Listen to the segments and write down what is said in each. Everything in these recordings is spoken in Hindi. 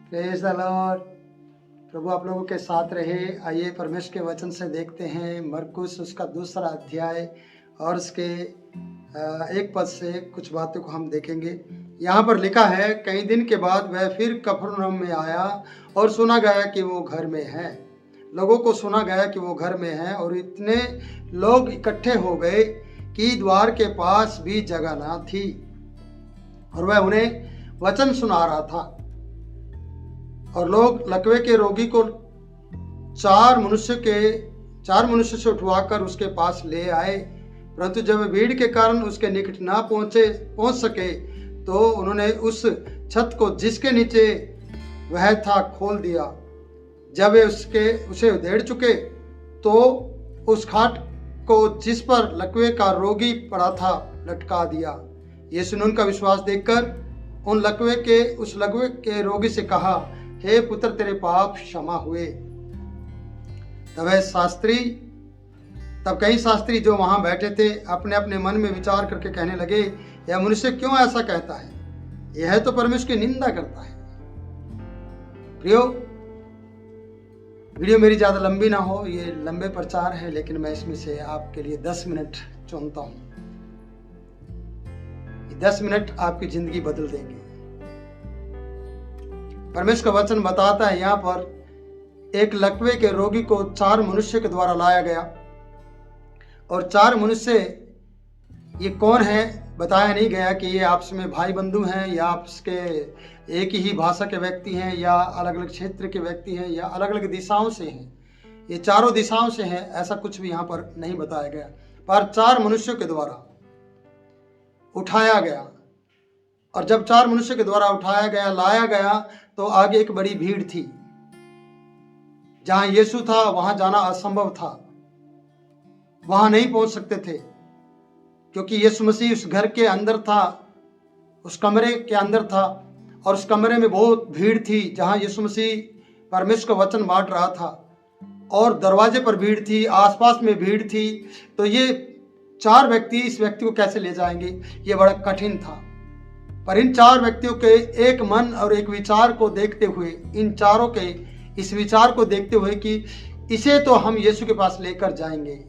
Praise the Lord. प्रभु आप लोगों के साथ रहे। आइए परमेश्वर के वचन से देखते हैं मरकुस उसका 2 अध्याय और उसके 1 पद से कुछ बातों को हम देखेंगे। यहाँ पर लिखा है, कई दिन के बाद वह फिर कफरनहूम में आया और सुना गया कि वो घर में है। लोगों को सुना गया कि वो घर में है और इतने लोग इकट्ठे हो गए कि द्वार के पास भी जगह ना थी और वह उन्हें वचन सुना रहा था। और लोग लकवे के रोगी को 4 मनुष्य से उठवाकर उसके पास ले आए, परंतु जब भीड़ के कारण उसके निकट ना पहुंच सके तो उन्होंने उस छत को जिसके नीचे वह था खोल दिया। जब वे उसे उधेड़ चुके तो उस खाट को जिस पर लकवे का रोगी पड़ा था लटका दिया। यीशु ने उनका विश्वास देखकर उस लकवे के रोगी से कहा, हे पुत्र, तेरे पाप क्षमा हुए। तब कई शास्त्री जो वहां बैठे थे अपने अपने मन में विचार करके कहने लगे, यह मनुष्य क्यों ऐसा कहता है? यह तो परमेश्वर की निंदा करता है। प्रियो, वीडियो मेरी ज्यादा लंबी ना हो, ये लंबे प्रचार है, लेकिन मैं इसमें से आपके लिए 10 मिनट चुनता हूं। 10 मिनट आपकी जिंदगी बदल देंगे। परमेश्वर का वचन बताता है, यहाँ पर एक लकवे के रोगी को 4 मनुष्य के द्वारा लाया गया और 4 मनुष्य ये कौन है बताया नहीं गया कि ये आपस में भाई बंधु हैं या आपस के एक ही भाषा के व्यक्ति हैं या अलग अलग क्षेत्र के व्यक्ति हैं या अलग अलग दिशाओं से हैं। ये चारों दिशाओं से हैं, ऐसा कुछ भी यहाँ पर नहीं बताया गया, पर 4 मनुष्यों के द्वारा उठाया गया। और जब 4 मनुष्य के द्वारा उठाया गया, लाया गया, तो आगे एक बड़ी भीड़ थी। जहां यीशु था वहां जाना असंभव था, वहां नहीं पहुंच सकते थे, क्योंकि यीशु मसीह उस घर के अंदर था, उस कमरे के अंदर था और उस कमरे में बहुत भीड़ थी जहां यीशु मसीह परमेश्वर का वचन बांट रहा था। और दरवाजे पर भीड़ थी, आसपास में भीड़ थी। तो ये 4 व्यक्ति इस व्यक्ति को कैसे ले जाएंगे, ये बड़ा कठिन था। पर इन 4 व्यक्तियों के एक मन और एक विचार को देखते हुए, इन चारों के इस विचार को देखते हुए कि इसे तो हम यीशु के पास लेकर जाएंगे,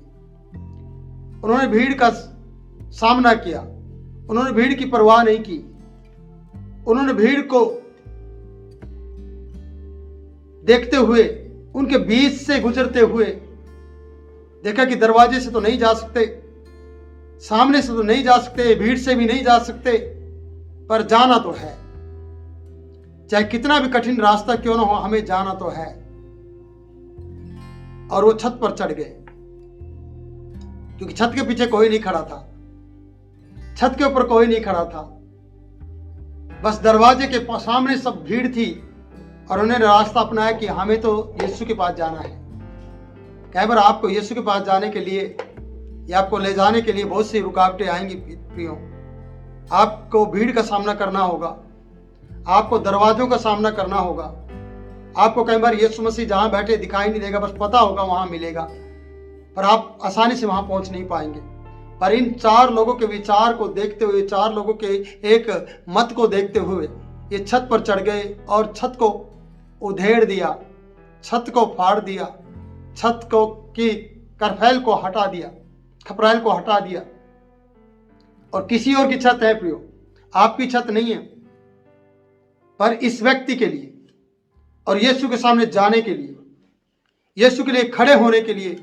उन्होंने भीड़ का सामना किया। उन्होंने भीड़ की परवाह नहीं की। उन्होंने भीड़ को देखते हुए, उनके बीच से गुजरते हुए देखा कि दरवाजे से तो नहीं जा सकते, सामने से तो नहीं जा सकते, भीड़ से भी नहीं जा सकते, पर जाना तो है। चाहे कितना भी कठिन रास्ता क्यों ना हो, हमें जाना तो है। और वो छत पर चढ़ गए, क्योंकि छत के पीछे कोई नहीं खड़ा था, छत के ऊपर कोई नहीं खड़ा था, बस दरवाजे के सामने सब भीड़ थी। और उन्होंने रास्ता अपनाया कि हमें तो यीशु के पास जाना है। कई बार आपको यीशु के पास जाने के लिए या आपको ले जाने के लिए बहुत सी रुकावटें आएंगी। प्रियो, आपको भीड़ का सामना करना होगा, आपको दरवाजों का सामना करना होगा। आपको कई बार यीशु मसीह जहां बैठे दिखाई नहीं देगा, बस पता होगा वहां मिलेगा, पर आप आसानी से वहां पहुंच नहीं पाएंगे। पर इन 4 लोगों के विचार को देखते हुए, 4 लोगों के एक मत को देखते हुए ये छत पर चढ़ गए और छत को उधेड़ दिया, छत को फाड़ दिया, छत को की करफैल को हटा दिया, खपराइल को हटा दिया। और किसी और की छत है प्रियो, आपकी छत नहीं है, पर इस व्यक्ति के लिए और यीशु के सामने जाने के लिए, यीशु के लिए खड़े होने के लिए,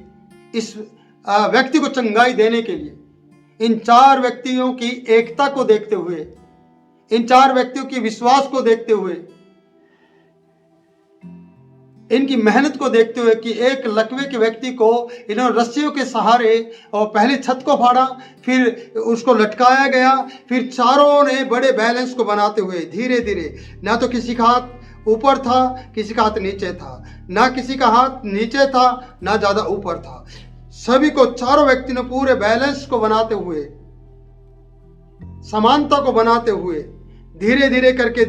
इस व्यक्ति को चंगाई देने के लिए, इन 4 व्यक्तियों की एकता को देखते हुए, इन 4 व्यक्तियों के विश्वास को देखते हुए, इनकी मेहनत को देखते हुए कि एक लकवे के व्यक्ति को इन्होंने रस्सियों के सहारे और पहले छत को फाड़ा, फिर उसको लटकाया गया, फिर चारों ने बड़े बैलेंस को बनाते हुए धीरे धीरे, ना तो किसी का हाथ ऊपर था, किसी का हाथ नीचे था, ना किसी का हाथ नीचे था, ना ज्यादा ऊपर था, सभी को, चारों व्यक्ति ने पूरे बैलेंस को बनाते हुए, समानता को बनाते हुए धीरे धीरे करके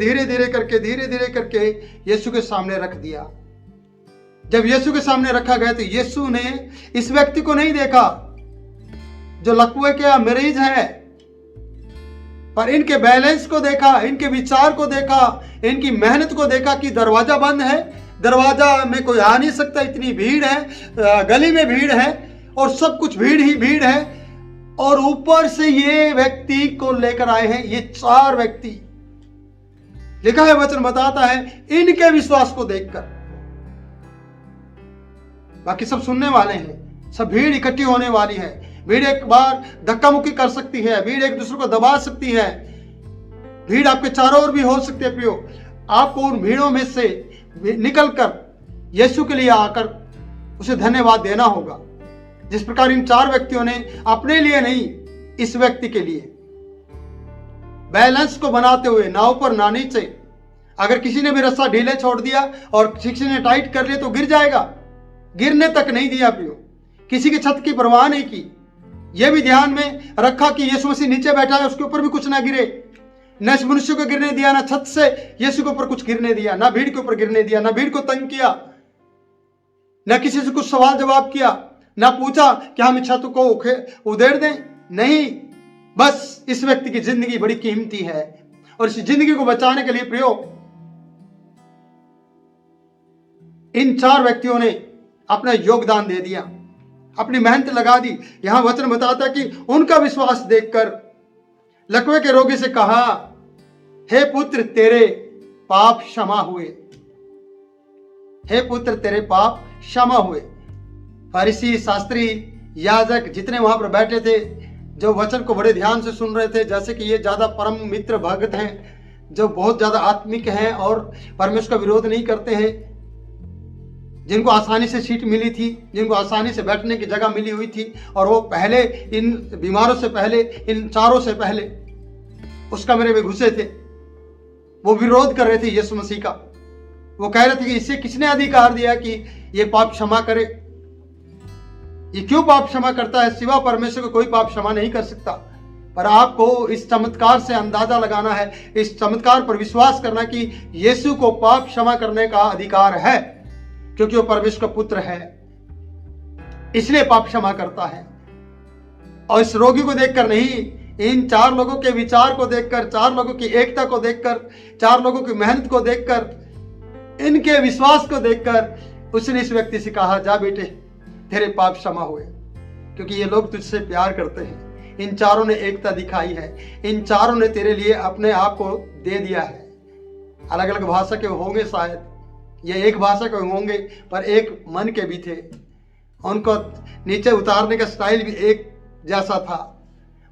यीशु के सामने रख दिया। जब यीशु के सामने रखा गया तो यीशु ने इस व्यक्ति को नहीं देखा जो लकवे का मरीज है, पर इनके बैलेंस को देखा, इनके विचार को देखा, इनकी मेहनत को देखा कि दरवाजा बंद है, दरवाजा में कोई आ नहीं सकता, इतनी भीड़ है, गली में भीड़ है और सब कुछ भीड़ ही भीड़ है, और ऊपर से ये व्यक्ति को लेकर आए हैं, ये 4 व्यक्ति। लिखा है, वचन बताता है, इनके विश्वास को देखकर। बाकी सब सुनने वाले हैं, सब भीड़ इकट्ठी होने वाली है। भीड़ एक बार धक्का मुक्की कर सकती है, भीड़ एक दूसरे को दबा सकती है, भीड़ आपके चारों ओर भी हो सकती है। प्रियो, आपको उन भीड़ों में से निकलकर यीशु के लिए आकर उसे धन्यवाद देना होगा। जिस प्रकार इन 4 व्यक्तियों ने अपने लिए नहीं, इस व्यक्ति के लिए बैलेंस को बनाते हुए नाव पर ना नीचे। अगर किसी ने भी रस्सा ढीले छोड़ दिया और किसी ने टाइट कर लिया तो गिर जाएगा, गिरने तक नहीं दिया। प्रियो, किसी की छत की परवाह नहीं की, यह भी ध्यान में रखा कि यीशु मसीह नीचे बैठा है, उसके ऊपर भी कुछ ना गिरे। न इस मनुष्य को गिरने दिया, ना छत से यीशु के ऊपर कुछ गिरने दिया, ना भीड़ के ऊपर गिरने दिया, ना भीड़ को तंग किया, न किसी से कुछ सवाल जवाब किया, ना पूछा कि हम छत को उधेड़ दें। नहीं, बस इस व्यक्ति की जिंदगी बड़ी कीमती है और इस जिंदगी को बचाने के लिए प्रियो इन 4 व्यक्तियों ने अपना योगदान दे दिया, अपनी मेहनत लगा दी। यहां वचन बताता कि उनका विश्वास देखकर लकवे के रोगी से कहा, हे पुत्र, तेरे पाप क्षमा हुए। हे पुत्र, तेरे पाप क्षमा हुए। फरीसी, शास्त्री, याजक जितने वहां पर बैठे थे, जो वचन को बड़े ध्यान से सुन रहे थे, जैसे कि ये ज्यादा परम मित्र भक्त हैं, जो बहुत ज्यादा आत्मिक हैं और परमेश्वर का विरोध नहीं करते हैं, जिनको आसानी से सीट मिली थी, जिनको आसानी से बैठने की जगह मिली हुई थी, और वो पहले इन बीमारों से पहले, इन 4 से पहले उस कमरे में घुसे थे। वो विरोध कर रहे थे यीशु मसीह का। वो कह रहे थे कि इसे किसने अधिकार दिया कि ये पाप क्षमा करे, ये क्यों पाप क्षमा करता है, सिवा परमेश्वर को कोई पाप क्षमा नहीं कर सकता। पर आपको इस चमत्कार से अंदाजा लगाना है, इस चमत्कार पर विश्वास करना कि यीशु को पाप क्षमा करने का अधिकार है, क्योंकि वो परमेश्वर का पुत्र है, इसलिए पाप क्षमा करता है। और इस रोगी को देखकर नहीं, इन 4 लोगों के विचार को देखकर, 4 लोगों की एकता को देखकर, 4 लोगों की मेहनत को देखकर, इनके विश्वास को देखकर उसने इस व्यक्ति से कहा, जा बेटे, तेरे पाप क्षमा हुए, क्योंकि ये लोग तुझसे प्यार करते हैं। इन 4 ने एकता दिखाई है, इन 4 ने तेरे लिए अपने आप को दे दिया है। अलग अलग भाषा के होंगे शायद, ये एक भाषा के होंगे, पर एक मन के भी थे। उनको नीचे उतारने का स्टाइल भी एक जैसा था।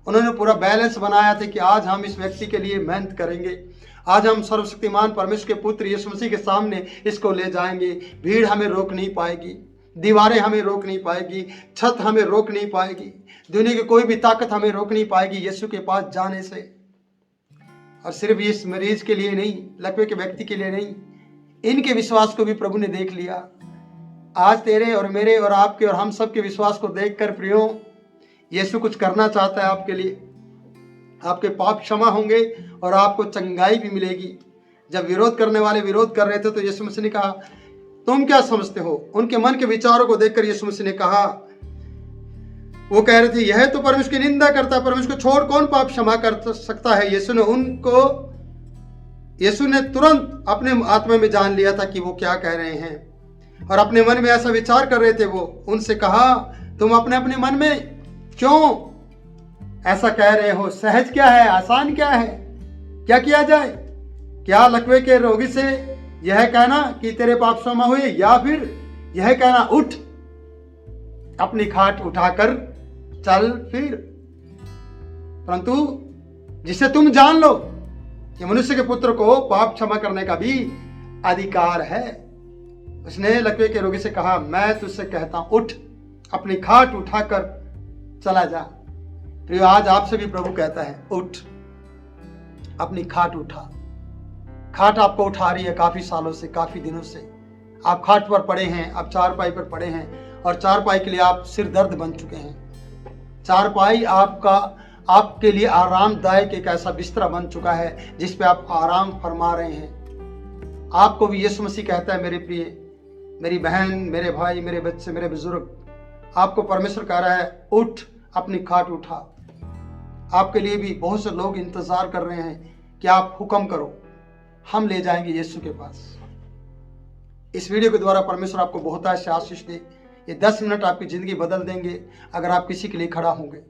उन्होंने पूरा बैलेंस बनाया था कि आज हम इस व्यक्ति के लिए मेहनत करेंगे, आज हम सर्वशक्तिमान परमेश्वर के पुत्र यीशु मसीह के सामने इसको ले जाएंगे। भीड़ हमें रोक नहीं पाएगी, दीवारें हमें रोक नहीं पाएगी, छत हमें रोक नहीं पाएगी, दुनिया की कोई भी ताकत हमें रोक नहीं पाएगी यीशु के पास जाने से। और सिर्फ इस मरीज के लिए नहीं, लकवे के व्यक्ति के लिए नहीं, इनके विश्वास को भी प्रभु ने देख लिया। आज तेरे और मेरे और आपके और हम सब के विश्वास को देखकर प्रियो, यीशु कुछ करना चाहता है आपके लिए। आपके पाप क्षमा होंगे और आपको चंगाई भी मिलेगी। जब विरोध करने वाले विरोध कर रहे थे तो यीशु मसीह ने कहा, तुम क्या समझते हो? उनके मन के विचारों को देखकर यीशु मसीह ने कहा, वो कह रहे थे, यह तो परमेश्वर की निंदा करता है, परमेश्वर को छोड़ कौन पाप क्षमा कर सकता है। यीशु ने तुरंत अपने आत्मा में जान लिया था कि वो क्या कह रहे हैं, और अपने मन में ऐसा विचार कर रहे थे। वो उनसे कहा, तुम अपने अपने मन में क्यों ऐसा कह रहे हो? सहज क्या है, आसान क्या है, क्या किया जाए? क्या लकवे के रोगी से यह कहना कि तेरे पाप क्षमा हुए, या फिर यह कहना, उठ अपनी खाट उठाकर चल फिर? परंतु जिसे तुम जान लो कि मनुष्य के पुत्र को पाप क्षमा करने का भी अधिकार है। उसने लकवे के रोगी से कहा, मैं तुझसे कहता हूं, उठ अपनी खाट उठाकर चला जा। प्रियो, आज आपसे भी प्रभु कहता है, उठ अपनी खाट उठा। खाट आपको उठा रही है काफी सालों से, काफी दिनों से। आप खाट पर पड़े हैं, आप चारपाई पर पड़े हैं, और चारपाई के लिए आप सिर दर्द बन चुके हैं। चारपाई आपके लिए आरामदायक एक ऐसा बिस्तरा बन चुका है जिस पे आप आराम फरमा रहे हैं। आपको भी यीशु मसीह कहता है, मेरे प्रिय, मेरी बहन, मेरे भाई, मेरे बच्चे, मेरे बुजुर्ग, आपको परमेश्वर कह रहा है, उठ अपनी खाट उठा। आपके लिए भी बहुत से लोग इंतजार कर रहे हैं कि आप हुक्म करो, हम ले जाएंगे यीशु के पास। इस वीडियो के द्वारा परमेश्वर आपको बहुत ऐसे आशीष दे। ये 10 मिनट आपकी जिंदगी बदल देंगे अगर आप किसी के लिए खड़ा होंगे।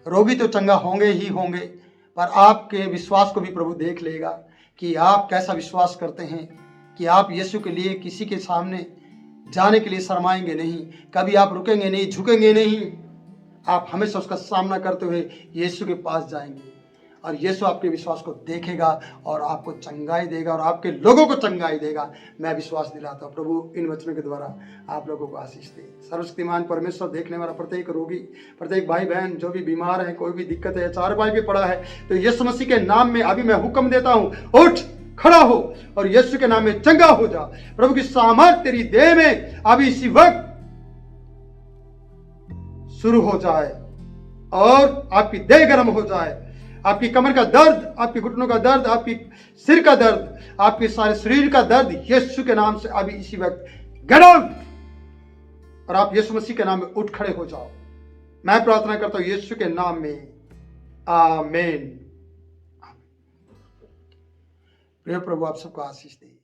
रोगी तो चंगा होंगे ही होंगे, पर आपके विश्वास को भी प्रभु देख लेगा कि आप कैसा विश्वास करते हैं, कि आप यीशु के लिए किसी के सामने जाने के लिए शर्माएंगे नहीं, कभी आप रुकेंगे नहीं, झुकेंगे नहीं। आप हमेशा उसका सामना करते हुए यीशु के पास जाएंगे और यीशु आपके विश्वास को देखेगा और आपको चंगाई देगा और आपके लोगों को चंगाई देगा। मैं विश्वास दिलाता हूँ प्रभु इन वचनों के द्वारा आप लोगों को आशीष दे। सर्वशक्तिमान परमेश्वर देखने वाला प्रत्येक रोगी, प्रत्येक भाई बहन जो भी बीमार है, कोई भी दिक्कत है, चारपाई पे पड़ा है, तो यीशु मसीह के नाम में अभी मैं हुक्म देता हूँ, उठ खड़ा हो और यीशु के नाम में चंगा हो जा। प्रभु की सामर्थ तेरी देह में अभी इसी वक्त शुरू हो जाए और आपकी देह गर्म हो जाए। आपकी कमर का दर्द, आपके घुटनों का दर्द, आपकी सिर का दर्द, आपके सारे शरीर का दर्द यीशु के नाम से अभी इसी वक्त गेट आउट और आप यीशु मसीह के नाम में उठ खड़े हो जाओ। मैं प्रार्थना करता हूं यीशु के नाम में, आमीन। प्रिय प्रभु आप सबको आशीष दे।